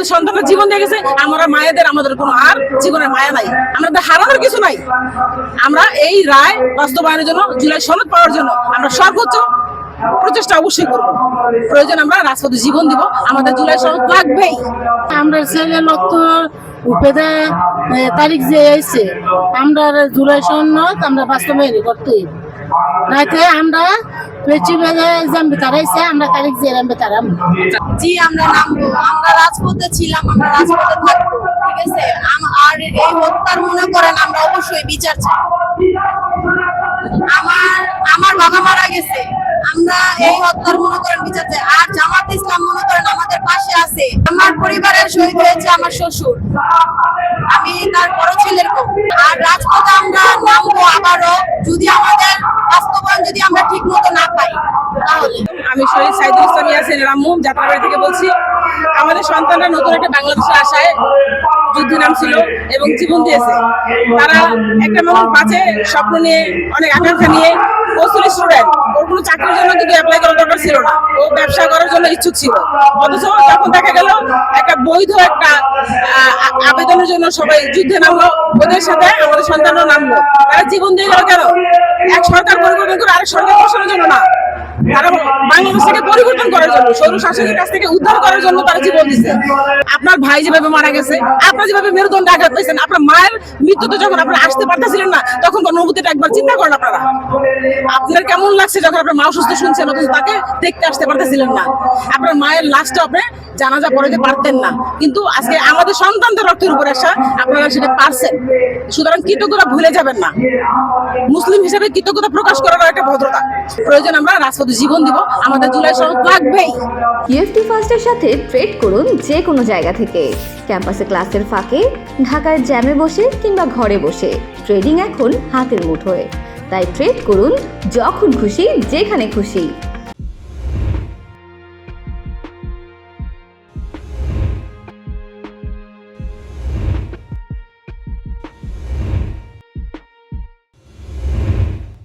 আমাদের সন্তানরা জীবন দিয়ে গেছে, আমরা মায়েদের আমাদের কোনো আর জীবনের মায়া নাই, আমাদের হারানোর কিছু নাই। আমরা এই রায় বাস্তবায়নের জন্য, জুলাই সনদ পাওয়ার জন্য আমরা সর্বোচ্চ প্রচেষ্টা অবশ্যই করব। প্রয়োজন আমরা রাজপথে জীবন দিব, আমাদের জুলাই সনদ লাগবেই। আমরা ছেলে লক্ষ উপেদা তারিখ যে আইছে আমরা জুলাই সনদ আমরা বাস্তবায়ন করতে রাইতে আমরা প্রেসিডেন্ট এক্সাম বিতারাইছে আমরা তারিখ যে এরাম বিতারাম। জি আমরা নামবো, আমরা রাজপথে ছিলাম, আমরা রাজপথে থাকবো, ঠিক আছে। আর এই হত্যার মনে করেন আমরা অবশ্যই বিচার চাই। আমার বাবা মারা গেছে, আমরা এই হত্যার মনে করেন বিচার চাই। আর জামাত ইসলাম মনে করেন আমাদের পাশে আছে। আমার পরিবারের শহীদ হয়েছে আমার শ্বশুর, আমি তার বড় ছেলের বউ। আর রাজপথে আমরা নামবো আবারও, যদি আমাদের বাস্তবায়ন যদি আমরা ঠিক মতো না পাই তাহলে। আমি শহীদ সাইদুল ইসলাম ইয়াসিনের আম্মু যাত্রাবাড়ি থেকে বলছি। আমাদের সন্তানরা নতুন একটা বাংলাদেশের আশায় যুদ্ধে নামছিল এবং জীবন দিয়েছে। তারা একটা মানুষ বাঁচে স্বপ্ন নিয়ে, অনেক আকাঙ্ক্ষা নিয়ে। ও ছিল স্টুডেন্ট, ওর কোনো চাকরির জন্য কিন্তু অ্যাপ্লাই করার দরকার ছিল না, ও ব্যবসা করার জন্য ইচ্ছুক ছিল। অথচ যখন দেখা গেল একটা বৈধ একটা আবেদনের জন্য সবাই যুদ্ধে নামলো, ওদের সাথে আমাদের সন্তানরা নামলো। তারা জীবন দিয়ে গেল কেন? এক সরকার পরিবর্তন করে আরেক সরকার বসানোর জন্য না, তারা বাংলাদেশকে পরিবর্তন করার জন্য, স্বৈর শাসকের কাছ থেকে উদ্ধার করার জন্য তারা জীবন দিচ্ছে। আপনার ভাই যেভাবে মারা গেছে, আপনার যেভাবে মেরুদণ্ডে আঘাত পেয়েছেন, আপনার মায়ের মৃত্যুতে যখন আপনারা আসতে পারতেছিলেন না, তখন অনুভূতিটা একবার চিন্তা করেন আপনারা। আপনার কেমন লাগছে যখন আপনার মা অসুস্থ শুনছেন, অথচ তাকে দেখতে আসতে পারতেছিলেন না? আপনার মায়ের লাশটা আপনি জানাজা পড়াতে পারতেন না, কিন্তু আজকে আমাদের সন্তানদের রক্তের উপরে আসা আপনারা সেটা পারছেন। সুতরাং কৃতজ্ঞতা ভুলে যাবেন না। মুসলিম হিসেবে কৃতজ্ঞতা প্রকাশ করার একটা ভদ্রতা। প্রয়োজন আমরা রাজপথে জীবন দিব, আমাদের জুলাই সনদ লাগবেই। ইউএফটি ফার্স্টের সাথে ট্রেড করুন যে কোনো জায়গা থেকে। ক্যাম্পাসে ক্লাসের ফাঁকে, ঢাকার জ্যামে বসে কিংবা ঘরে বসে ট্রেডিং এখন হাতের মুঠোয়। তাই ট্রেড করুন যখন খুশি, যেখানে খুশি।